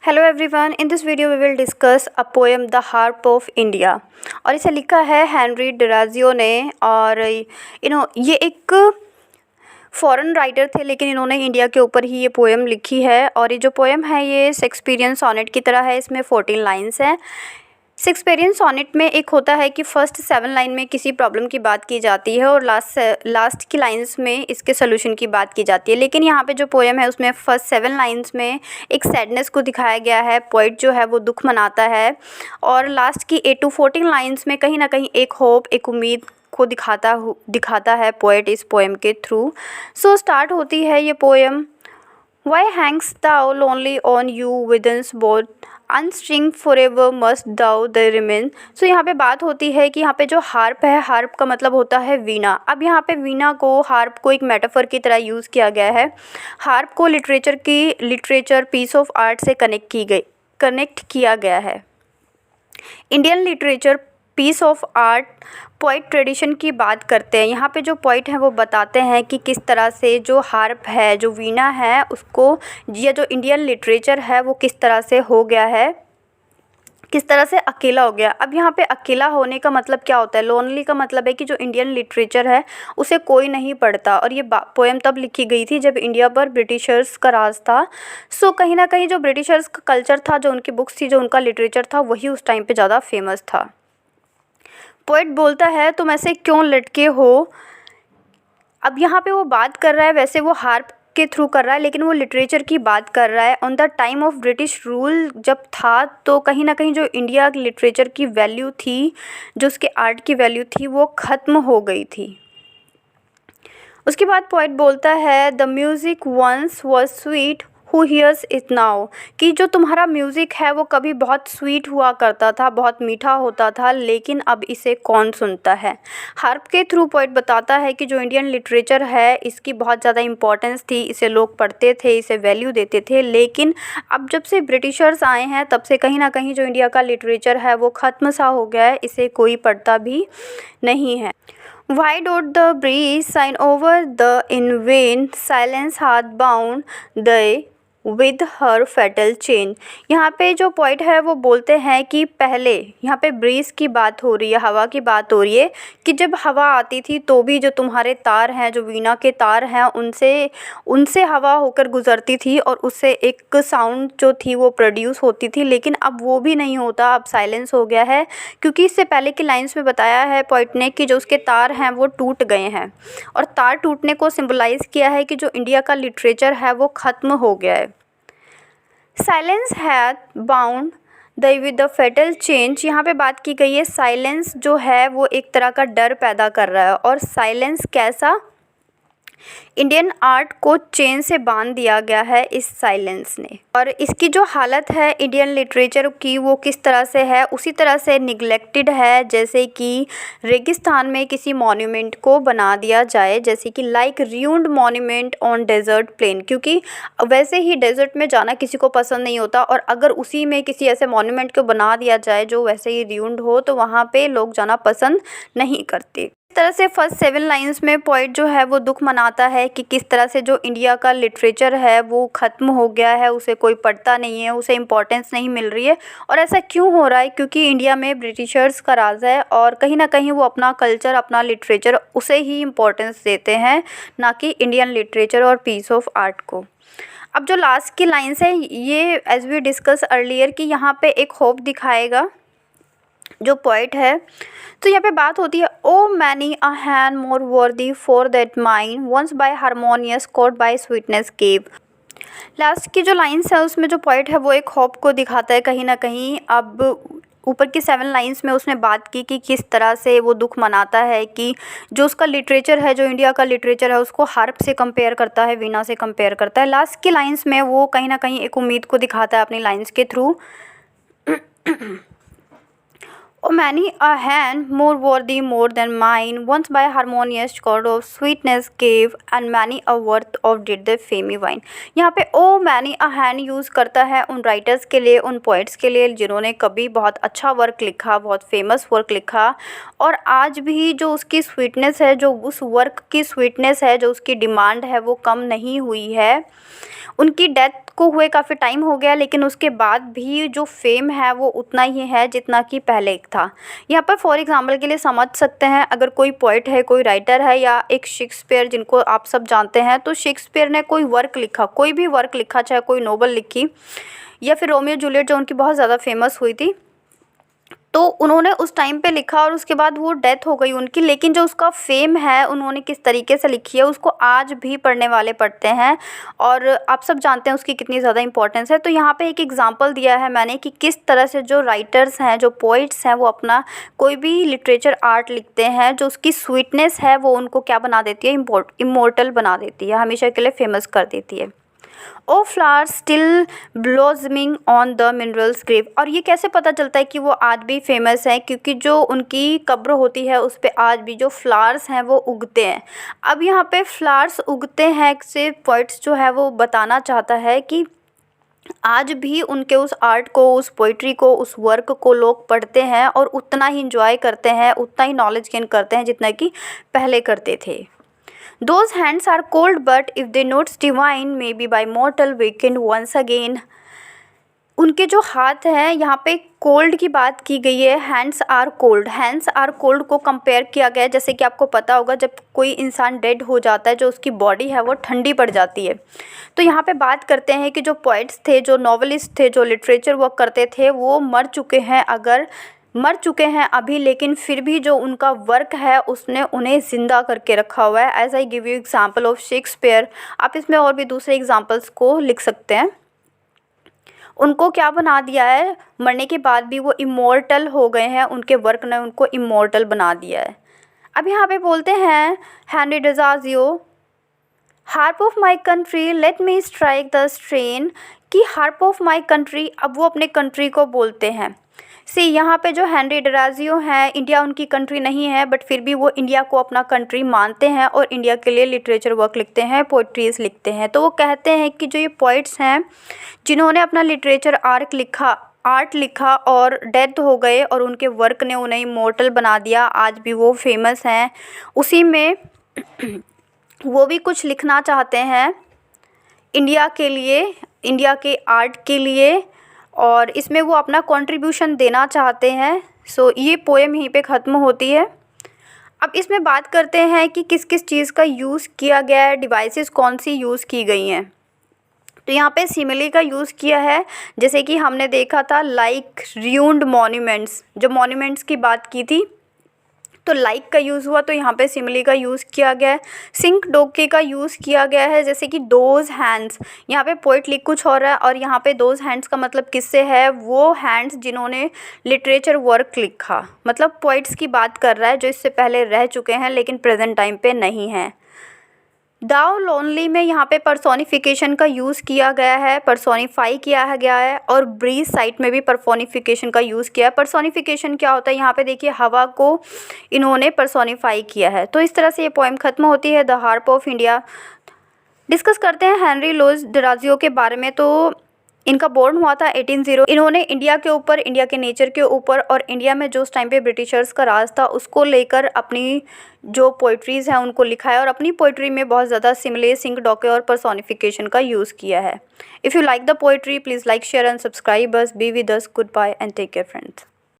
Hello everyone, in this video we will discuss a poem the harp of India. और इसे लिखा है Henry डुराजियो ने। और ये एक फॉरेन राइटर थे, लेकिन इन्होंने इंडिया के ऊपर ही ये पोएम लिखी है। और ये जो पोएम है ये शेक्सपियरियन सोनेट की तरह है। इसमें 14 लाइन्स हैं। शेक्सपियरियन सोनेट में एक होता है कि फर्स्ट 7 लाइन में किसी प्रॉब्लम की बात की जाती है और लास्ट की लाइंस में इसके सोल्यूशन की बात की जाती है। लेकिन यहाँ पे जो पोएम है उसमें फर्स्ट 7 लाइंस में एक सैडनेस को दिखाया गया है। पोइट जो है वो दुख मनाता है और लास्ट की 8 to 14 लाइंस में कहीं ना कहीं एक होप, एक उम्मीद को दिखाता है पोएट इस पोएम के थ्रू। सो स्टार्ट होती है ये poem. Why hangest thou lonely on you within's board? Unstring forever must thou there remain. So यहाँ पे बात होती है कि यहाँ पे जो हार्प है, हार्प का मतलब होता है वीणा। अब यहाँ पे वीणा को, हार्प को एक मेटाफर की तरह यूज़ किया गया है। हार्प को लिटरेचर पीस ऑफ आर्ट से कनेक्ट किया गया है। Indian literature piece of art poet tradition की बात करते हैं। यहाँ पे जो पोइट हैं वो बताते हैं कि किस तरह से जो हार्प है, जो वीणा है, उसको या जो इंडियन लिटरेचर है वो किस तरह से हो गया है, किस तरह से अकेला हो गया। अब यहाँ पे अकेला होने का मतलब क्या होता है? लोनली का मतलब है कि जो इंडियन लिटरेचर है उसे कोई नहीं पढ़ता। और ये पोएम तब लिखी गई थी जब इंडिया पर ब्रिटिशर्स का राज था। सो कहीं ना कहीं जो ब्रिटिशर्स का कल्चर था, जो उनकी बुक्स थी, जो उनका लिटरेचर था, वही उस टाइम पे ज़्यादा फेमस था। पोएट बोलता है तुम ऐसे क्यों लटके हो। अब यहाँ पे वो बात कर रहा है, वैसे वो हार्प के थ्रू कर रहा है, लेकिन वो लिटरेचर की बात कर रहा है। On the time of British rule जब था तो कहीं ना कहीं जो इंडिया लिटरेचर की वैल्यू थी, जो उसके आर्ट की वैल्यू थी, वो ख़त्म हो गई थी। उसके बाद पोएट बोलता है the music once was sweet who hears it now, कि जो तुम्हारा म्यूज़िक है वो कभी बहुत स्वीट हुआ करता था, बहुत मीठा होता था, लेकिन अब इसे कौन सुनता है। हार्प के थ्रू पोएट बताता है कि जो इंडियन लिटरेचर है इसकी बहुत ज़्यादा इम्पोर्टेंस थी, इसे लोग पढ़ते थे, इसे वैल्यू देते थे। लेकिन अब जब से ब्रिटिशर्स आए हैं तब से कहीं ना कहीं जो इंडिया का लिटरेचर है वो ख़त्म सा हो गया है, इसे कोई पढ़ता भी नहीं है। Why don't the breeze sign over the in vain silence hath bound they with her fatal chain? यहाँ पे जो पॉइंट है वो बोलते हैं कि पहले यहाँ पे ब्रीज की बात हो रही है, हवा की बात हो रही है, कि जब हवा आती थी तो भी जो तुम्हारे तार हैं, जो वीणा के तार हैं, उनसे हवा होकर गुजरती थी और उससे एक साउंड जो थी वो प्रोड्यूस होती थी। लेकिन अब वो भी नहीं होता, अब साइलेंस हो गया है, क्योंकि इससे पहले की लाइंस में बताया है पॉइंट ने कि जो उसके तार हैं वो टूट गए हैं। और तार टूटने को सिंबलाइज़ किया है कि जो इंडिया का लिटरेचर है वो ख़त्म हो गया है। Silence hath bound the with the fatal change, यहाँ पे बात की गई है साइलेंस जो है वो एक तरह का डर पैदा कर रहा है। और साइलेंस कैसा? इंडियन आर्ट को चेन से बांध दिया गया है इस साइलेंस ने। और इसकी जो हालत है इंडियन लिटरेचर की वो किस तरह से है? उसी तरह से निगलेक्टेड है जैसे कि रेगिस्तान में किसी मॉन्यूमेंट को बना दिया जाए, जैसे कि like ruined monument on desert plain, क्योंकि वैसे ही डेजर्ट में जाना किसी को पसंद नहीं होता। और अगर उसी में किसी ऐसे मॉन्यूमेंट को बना दिया जाए जो वैसे ही र्यून्ड हो तो वहाँ पे लोग जाना पसंद नहीं करते। इस तरह से फर्स्ट 7 लाइंस में पोइट जो है वो दुख मनाता है कि किस तरह से जो इंडिया का लिटरेचर है वो ख़त्म हो गया है, उसे कोई पढ़ता नहीं है, उसे इम्पोर्टेंस नहीं मिल रही है। और ऐसा क्यों हो रहा है? क्योंकि इंडिया में ब्रिटिशर्स का राज है और कहीं ना कहीं वो अपना कल्चर, अपना लिटरेचर, उसे ही इम्पोर्टेंस देते हैं, ना कि इंडियन लिटरेचर और पीस ऑफ आर्ट को। अब जो लास्ट की लाइन्स है ये एज वी डिस्कस अर्लियर कि यहाँ पे एक होप दिखाएगा जो पोइट है। तो यहाँ पे बात होती है ओ many a hand more worthy for that mind once by harmonious caught by sweetness gave. Last की जो लाइन्स है उसमें जो पोइट है वो एक होप को दिखाता है कहीं ना कहीं। अब ऊपर की 7 लाइन्स में उसने बात की कि किस तरह से वो दुख मनाता है कि जो उसका लिटरेचर है, जो इंडिया का लिटरेचर है, उसको हार्प से कंपेयर करता है, वीणा से कंपेयर करता है। लास्ट की लाइन्स में वो कहीं ना कहीं एक उम्मीद को दिखाता है अपनी लाइन्स के through. O many a hand more worthy more than mine, once by harmonious chord of sweetness gave, and many a worth of did the fame wine। यहाँ पे ओ मैनी अ हैंड यूज़ करता है उन writers के लिए, उन poets के लिए जिन्होंने कभी बहुत अच्छा वर्क लिखा, बहुत फेमस वर्क लिखा। और आज भी जो उसकी स्वीटनेस है, जो उस वर्क की स्वीटनेस है, जो उसकी डिमांड है वो कम नहीं हुई है। उनकी डेथ को हुए काफ़ी टाइम हो गया, लेकिन उसके बाद भी जो फेम है वो उतना ही है जितना कि पहले एक था। यहाँ पर फॉर एग्ज़ाम्पल के लिए समझ सकते हैं, अगर कोई पोइट है, कोई राइटर है, या एक शेक्सपियर जिनको आप सब जानते हैं, तो शेक्सपियर ने कोई वर्क लिखा, कोई भी वर्क लिखा, चाहे कोई नोवेल लिखी या फिर रोमियो जूलियट जो उनकी बहुत ज़्यादा फेमस हुई थी, तो उन्होंने उस टाइम पे लिखा और उसके बाद वो डेथ हो गई उनकी, लेकिन जो उसका फेम है उन्होंने किस तरीके से लिखी है उसको आज भी पढ़ने वाले पढ़ते हैं और आप सब जानते हैं उसकी कितनी ज़्यादा इंपॉर्टेंस है। तो यहाँ पे एक एग्जांपल दिया है मैंने कि किस तरह से जो राइटर्स हैं, जो पोइट्स हैं, वो अपना कोई भी लिटरेचर आर्ट लिखते हैं, जो उसकी स्वीटनेस है वो उनको क्या बना देती है, इमोर्टल बना देती है, हमेशा के लिए फेमस कर देती है। O flowers still blossoming on the minstrel's grave. और ये कैसे पता चलता है कि वो आज भी फेमस है, क्योंकि जो उनकी कब्र होती है उस पे आज भी जो फ्लावर्स हैं वो उगते हैं। अब यहाँ पे फ्लावर्स उगते हैं से पोइट्स जो है वो बताना चाहता है कि आज भी उनके उस आर्ट को, उस पोइट्री को, उस वर्क को लोग पढ़ते हैं और उतना ही इंजॉय करते हैं, उतना ही नॉलेज गेन करते हैं जितना कि पहले करते थे। Those hands are cold, but if they notes divine, maybe by mortal weakened once again. उनके जो हाथ हैं, यहाँ पे कोल्ड की बात की गई है, hands are cold. Hands are cold को कंपेयर किया गया है, जैसे कि आपको पता होगा जब कोई इंसान डेड हो जाता है, जो उसकी बॉडी है वो ठंडी पड़ जाती है। तो यहाँ पे बात करते हैं कि जो पोइट्स थे, जो नॉवेलिस्ट थे, जो लिटरेचर वर्क करते थे, वो मर चुके हैं अभी, लेकिन फिर भी जो उनका वर्क है उसने उन्हें ज़िंदा करके रखा हुआ है। As I give you example of Shakespeare, आप इसमें और भी दूसरे एग्जाम्पल्स को लिख सकते हैं। उनको क्या बना दिया है, मरने के बाद भी वो इमॉर्टल हो गए हैं, उनके वर्क ने उनको इमॉर्टल बना दिया है। अब यहाँ पे बोलते हैं Henry Derozio, harp of my country let me strike the strain, कि हार्प ऑफ माई कंट्री, अब वो अपने कंट्री को बोलते हैं। यहाँ पे जो हेनरी डिजाजियो हैं, इंडिया उनकी कंट्री नहीं है, बट फिर भी वो इंडिया को अपना कंट्री मानते हैं और इंडिया के लिए लिटरेचर वर्क लिखते हैं, पोइट्रीज़ लिखते हैं। तो वो कहते हैं कि जो ये पोइट्स हैं जिन्होंने अपना लिटरेचर आर्ट लिखा और डेथ हो गए और उनके वर्क ने उन्हें इमॉर्टल बना दिया, आज भी वो फेमस हैं, उसी में वो भी कुछ लिखना चाहते हैं इंडिया के लिए, इंडिया के आर्ट के लिए, और इसमें वो अपना कंट्रीब्यूशन देना चाहते हैं। ये पोएम यहीं पे ख़त्म होती है। अब इसमें बात करते हैं कि किस किस चीज़ का यूज़ किया गया है, डिवाइसेस कौन सी यूज़ की गई हैं। तो यहाँ पे सिमिली का यूज़ किया है, जैसे कि हमने देखा था लाइक र्यून्ड मॉन्यूमेंट्स, जो मॉन्यूमेंट्स की बात की थी तो लाइक का यूज़ हुआ, तो यहाँ पे सिमिली का यूज़ किया गया है। सिंक डोके का यूज़ किया गया है, जैसे कि दोज हैंड्स, यहाँ पे पोइट लिख कुछ हो रहा है और यहाँ पे दोज हैंड्स का मतलब किससे है, वो हैंड्स जिन्होंने लिटरेचर वर्क लिखा, मतलब पोइट्स की बात कर रहा है जो इससे पहले रह चुके हैं लेकिन प्रेजेंट टाइम पे नहीं हैं। दाउ लोनली में यहाँ पे पर्सोनिफिकेशन का यूज़ किया गया है, पर्सोनिफाई किया गया है, और ब्रीज साइट में भी पर्सोनिफिकेशन का यूज़ किया है। पर्सोनिफिकेशन क्या होता है, यहाँ पे देखिए हवा को इन्होंने पर्सोनिफाई किया है। तो इस तरह से ये पोएम ख़त्म होती है, the harp of India. Discuss करते हैं हेनरी लुइस डिराजियो के बारे में। तो इनका बोर्न हुआ था 1800। इन्होंने इंडिया के ऊपर, इंडिया के नेचर के ऊपर और इंडिया में जो उस टाइम पे ब्रिटिशर्स का राज था उसको लेकर अपनी जो पोइट्रीज़ हैं उनको लिखा है और अपनी पोइट्री में बहुत ज़्यादा सिमिले, सिंक डोके और पर्सोनिफिकेशन का यूज़ किया है। If you like the poetry please like, share and subscribe us. Be with us, good bye and take care friends.